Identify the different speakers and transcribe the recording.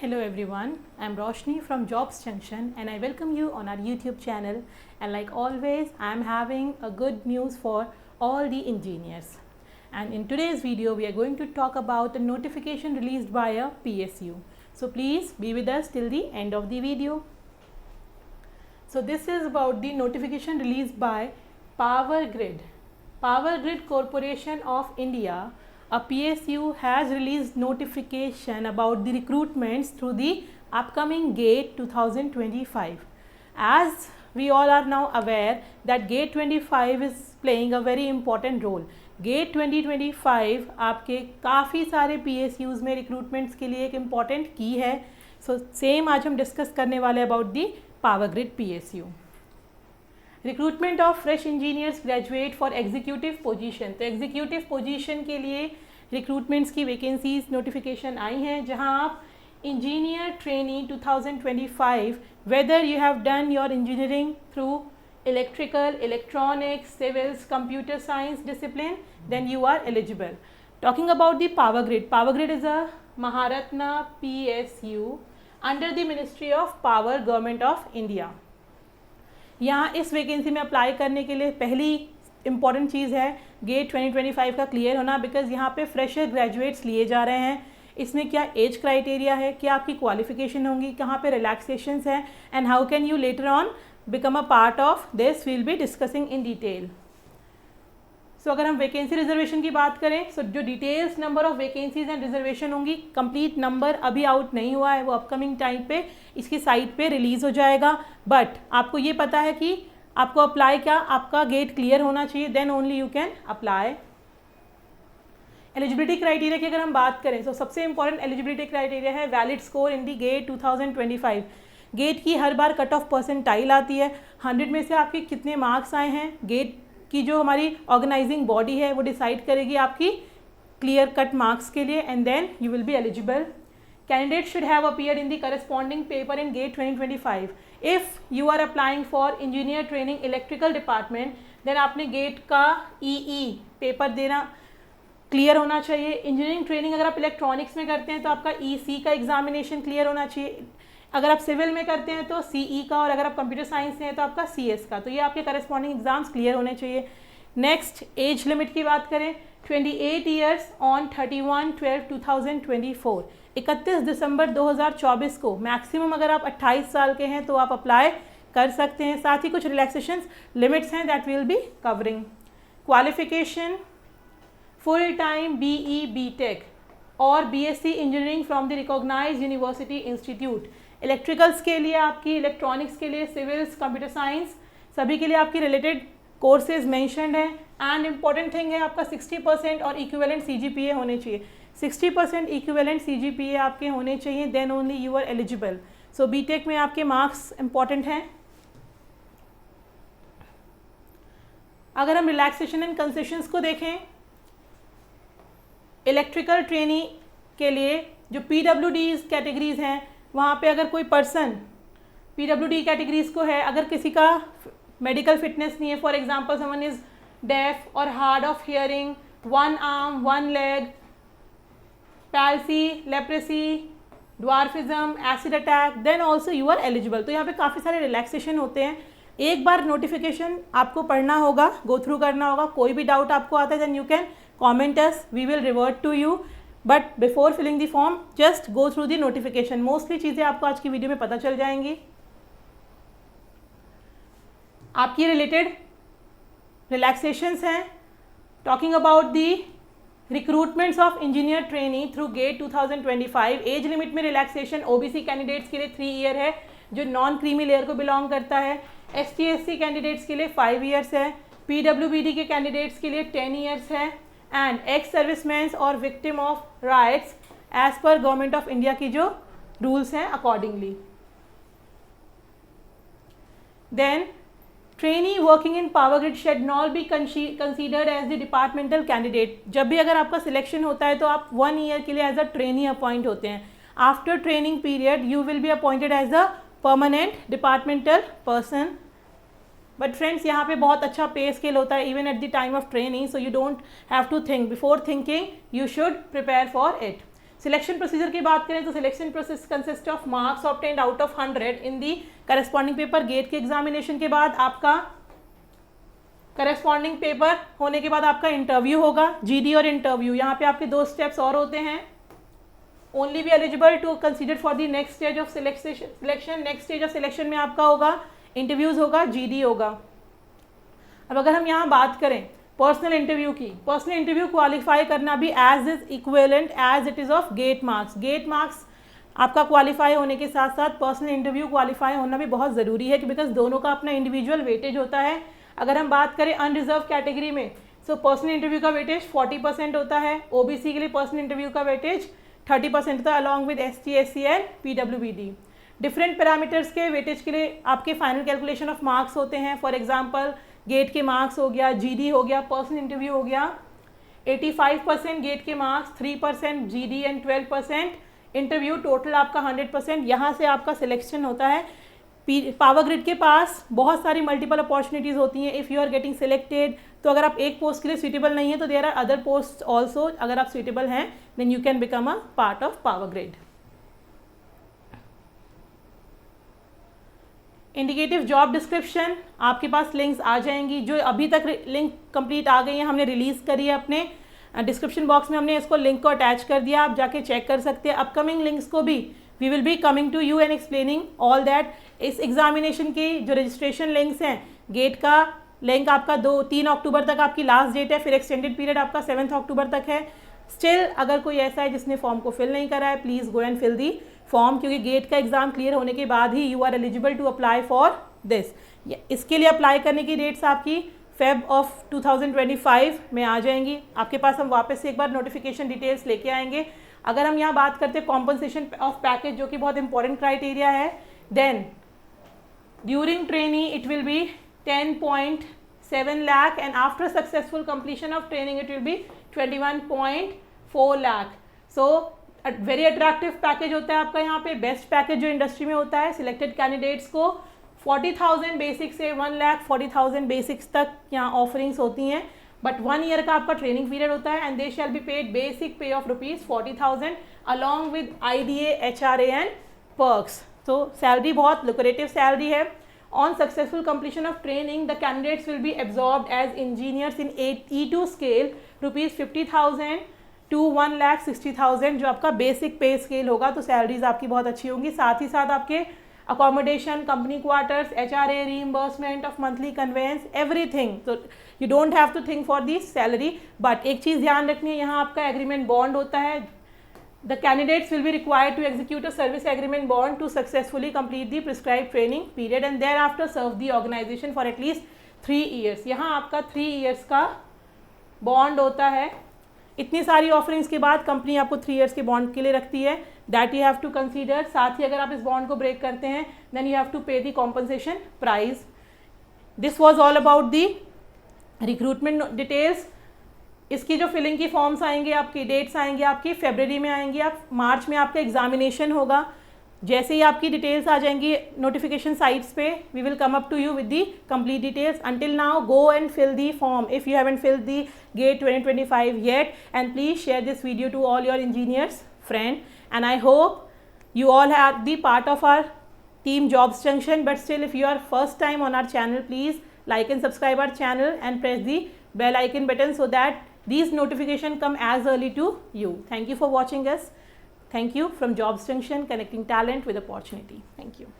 Speaker 1: Hello everyone, I am Roshni from Jobs Junction and I welcome you on our YouTube channel, and like always I am having a good news for all the engineers. And in today's video we are going to talk about a notification released by a PSU. So please be with us till the end of the video. So this is about the notification released by Power Grid Corporation of India. A PSU has released notification about the recruitments through the upcoming GATE 2025. As we all are now aware that GATE 25 is playing a very important role. GATE 2025 आपके काफ़ी सारे PSUs में recruitments के लिए एक important की है. So same आज हम discuss करने वाले about the Power Grid PSU. Recruitment of fresh engineers graduate for executive position. तो एग्जीक्यूटिव पोजीशन के लिए रिक्रूटमेंट्स की वैकेंसीज नोटिफिकेशन आई हैं, जहां आप engineer trainee 2025 whether you have done your engineering through electrical, electronics, civils, computer science discipline, then you are eligible. Talking about the power grid is a Maharatna PSU under the ministry of power, government of India. यहाँ इस vacancy में apply करने के लिए पहली important चीज़ है gate 2025 का clear होना, बिकॉज यहाँ पे फ्रेशर ग्रेजुएट्स लिए जा रहे हैं. इसमें क्या एज क्राइटेरिया है, क्या आपकी क्वालिफिकेशन होंगी, कहाँ पे रिलैक्सेशंस हैं, and how can you later on become a part of this, we'll be discussing in detail. So अगर हम वैकेंसी रिजर्वेशन की बात करें, सो जो details number of vacancies and reservation होंगी, कंप्लीट नंबर अभी आउट नहीं हुआ है, वो अपकमिंग टाइम पे इसकी साइट पे रिलीज़ हो जाएगा. बट आपको ये पता है कि आपको अप्लाई क्या, आपका गेट क्लियर होना चाहिए, then only you can apply. Eligibility criteria की अगर हम बात करें, तो सबसे इंपॉर्टेंट एलिजिबिलिटी क्राइटेरिया है valid score in the GATE 2025. GATE की हर बार कट ऑफ परसेंटाइल आती है, 100 में से आपके कितने मार्क्स आए हैं. गेट की जो हमारी ऑर्गेनाइजिंग बॉडी है वो डिसाइड करेगी आपकी क्लियर कट मार्क्स के लिए, and then you will be eligible. Candidates should have appeared in the corresponding paper in GATE 2025. If you are applying for engineer training electrical department, then आपने GATE का EE paper देना clear होना चाहिए. Engineering training अगर आप electronics में करते हैं तो आपका EC का एग्जामिनेशन क्लियर होना चाहिए. अगर आप सिविल में करते हैं तो CE का, और अगर आप कंप्यूटर साइंस में हैं तो आपका CS का. तो ये आपके करस्पॉन्डिंग एग्जाम्स क्लियर होने चाहिए. नेक्स्ट एज लिमिट की बात करें, 28 ईयर्स ऑन 31/12/2024. 31 दिसंबर 2024 को मैक्सिमम अगर आप 28 साल के हैं तो आप अप्लाई कर सकते हैं. साथ ही कुछ रिलैक्सेशंस लिमिट्स हैं that will be covering. Qualification full time BE BTech और BSc engineering from the recognised university institute. Electricals के लिए आपकी, इलेक्ट्रॉनिक्स के लिए, सिविल्स, कंप्यूटर साइंस, सभी के लिए आपकी रिलेटेड कोर्सेज मैंशनड हैं. एंड इम्पॉर्टेंट थिंग है आपका 60% और इक्विवेलेंट CGPA होने चाहिए. 60% इक्विवेलेंट CGPA आपके होने चाहिए, then only you are eligible. So BTech में आपके मार्क्स इम्पॉर्टेंट हैं. अगर हम रिलैक्सेशन एंड कंसेशंस को देखें, इलेक्ट्रिकल ट्रेनी के लिए जो PWD कैटेगरीज हैं, वहाँ पे अगर कोई पर्सन PWD कैटेगरीज को है, अगर किसी का मेडिकल फिटनेस नहीं है, for example someone is deaf और hard of hearing, one arm, one leg, palsy, leprosy, dwarfism, acid attack, then also you are eligible. तो यहाँ पे काफ़ी सारे रिलैक्सेशन होते हैं. एक बार नोटिफिकेशन आपको पढ़ना होगा, गो थ्रू करना होगा. कोई भी डाउट आपको आता है then you can comment us, we will revert to you. But before filling the form just go through the notification. Mostly चीज़ें आपको आज की वीडियो में पता चल जाएंगी. आपकी रिलेटेड रिलैक्सेशंस हैं. Talking about the recruitments of engineer trainee through GATE 2025. Age limit में रिलैक्सेशन OBC कैंडिडेट्स के लिए 3 ईयर है, जो नॉन क्रीमी लेयर को बिलोंग करता है. ST/SC कैंडिडेट्स के लिए 5 ईयर्स है. PWBD के कैंडिडेट्स के लिए 10 ईयर्स है. एंड एक्स सर्विसमैन और विक्टिम ऑफ राइट्स एज पर गवर्नमेंट ऑफ इंडिया की जो रूल्स हैं accordingly. Then trainee working in power grid shall not be considered as the departmental candidate. जब भी अगर आपका सिलेक्शन होता है तो आप 1 ईयर के लिए एज अ ट्रेनी अपॉइंट होते हैं. After training period you will be appointed as a permanent departmental person. But friends यहाँ पे बहुत अच्छा पे स्केल होता है even at the time of training, so you don't have to think. Before thinking you should prepare for it. Selection procedure की बात करें तो selection process consist of marks obtained out of 100 in the corresponding paper. GATE के examination के बाद आपका corresponding paper होने के बाद आपका इंटरव्यू होगा, जीडी और इंटरव्यू। यहाँ पे आपके 2 स्टेप्स और होते हैं। Only be eligible to consider for the next stage of selection. Next stage of selection में आपका होगा इंटरव्यूज होगा, जीडी होगा। अब अगर हम यहाँ बात करें पर्सनल इंटरव्यू की, पर्सनल इंटरव्यू क्वालिफाई करना भी as is equivalent as it is of GATE marks. GATE marks आपका क्वालिफाई होने के साथ साथ पर्सनल इंटरव्यू क्वालिफाई होना भी बहुत ज़रूरी है, बिकॉज दोनों का अपना इंडिविजुअल वेटेज होता है। अगर हम बात करें अनरिजर्व कैटेगरी में, सो पर्सनल इंटरव्यू का वेटेज 40% होता है। ओबीसी के लिए पर्सनल इंटरव्यू का वेटेज 30% होता है, along with ST, SC and PWBD. Different parameters के वेटेज के लिए आपके फाइनल कैलकुलेशन ऑफ मार्क्स होते हैं। फॉर एग्जांपल गेट के मार्क्स हो गया, जीडी हो गया, पर्सनल इंटरव्यू हो गया। 85% गेट के marks, 3% GD and 12% interview, total आपका 100%। यहाँ से आपका सिलेक्शन होता है। पावर ग्रिड के पास बहुत सारी मल्टीपल अपॉर्चुनिटीज़ होती हैं। If you are getting selected, तो अगर आप एक पोस्ट के लिए सूटेबल नहीं है तो there are other post also. अगर आप सूटेबल हैं then you can become a part of power grid. Indicative job description, आपके पास लिंक्स आ जाएंगी। जो अभी तक लिंक कंप्लीट आ गई हैं, हमने रिलीज़ करी है अपने डिस्क्रिप्शन बॉक्स में, हमने इसको लिंक को अटैच कर दिया, आप जाके चेक कर सकते हैं। अपकमिंग लिंक्स को भी we will be coming to you and explaining all that. इस एग्जामिनेशन की जो रजिस्ट्रेशन लिंक्स हैं, गेट का लिंक आपका 3 अक्टूबर तक आपकी लास्ट डेट है, फिर एक्सटेंडेड पीरियड आपका 7 अक्टूबर तक है। स्टिल अगर कोई ऐसा है जिसने फॉर्म को फिल नहीं करा है, please go and fill the form, क्योंकि गेट का एग्जाम क्लियर होने के बाद ही you are eligible to apply for this. इसके लिए अप्लाई करने की डेट्स आपकी फेब ऑफ 2025 में आ जाएंगी आपके पास। हम वापस से एक बार नोटिफिकेशन डिटेल्स लेके आएंगे। अगर हम यहाँ बात करते हैं कॉम्पनसेशन ऑफ पैकेज, जो कि बहुत इंपॉर्टेंट क्राइटेरिया है, then during training it will be 10.7 lakh and after successful completion of training it will be 21.4 lakh। So very attractive package होता है आपका यहाँ पे, बेस्ट पैकेज जो इंडस्ट्री में होता है। सिलेक्टेड कैंडिडेट्स को 40,000 बेसिक से 1,40,000 बेसिक्स तक यहाँ ऑफरिंग्स होती हैं, बट 1 ईयर का आपका ट्रेनिंग पीरियड होता है and they shall be paid basic pay of ₹40,000 along with IDA, HRA and perks. तो सैलरी बहुत लुक्रेटिव सैलरी है। On successful completion of training the candidates will be absorbed as engineers in E2 scale ₹50,000 to 1,60,000 जो आपका basic पे scale होगा। तो salaries आपकी बहुत अच्छी होंगी। साथ ही साथ आपके accommodation, company quarters, HRA, reimbursement of monthly conveyance, everything. तो you don't have to think for this salary. But एक चीज़ ध्यान रखनी है, यहाँ आपका एग्रीमेंट बॉन्ड होता है। The candidates will be required to execute a service agreement bond to successfully complete the prescribe training period and thereafter serve the organisation for at least 3 years। यहाँ आपका 3 years का बॉन्ड होता है। इतनी सारी offerings के बाद कंपनी आपको 3 years के बॉन्ड के लिए रखती है, that you have to consider. साथ ही अगर आप इस बॉन्ड को ब्रेक करते हैं देन यू हैव टू पे the compensation price. This was all about the recruitment details. इसकी जो फिलिंग की फॉर्म्स आएंगे, आपकी डेट्स आएंगी, आपकी फरवरी में आएंगी, आप मार्च में आपका एग्जामिनेशन होगा। जैसे ही आपकी डिटेल्स आ जाएंगी नोटिफिकेशन साइट्स पे, we will come up to you with the complete details. Until now go and fill the form if you haven't filled the GATE 2025 yet, and please share this video to all your engineers friend, and I hope you all are the part of our team Jobs Junction. But still, if you are first time on our channel, please like and subscribe our channel and press the bell icon button so that these notifications come as early to you. Thank you for watching us. Thank you from Jobs Junction, connecting talent with opportunity. Thank you.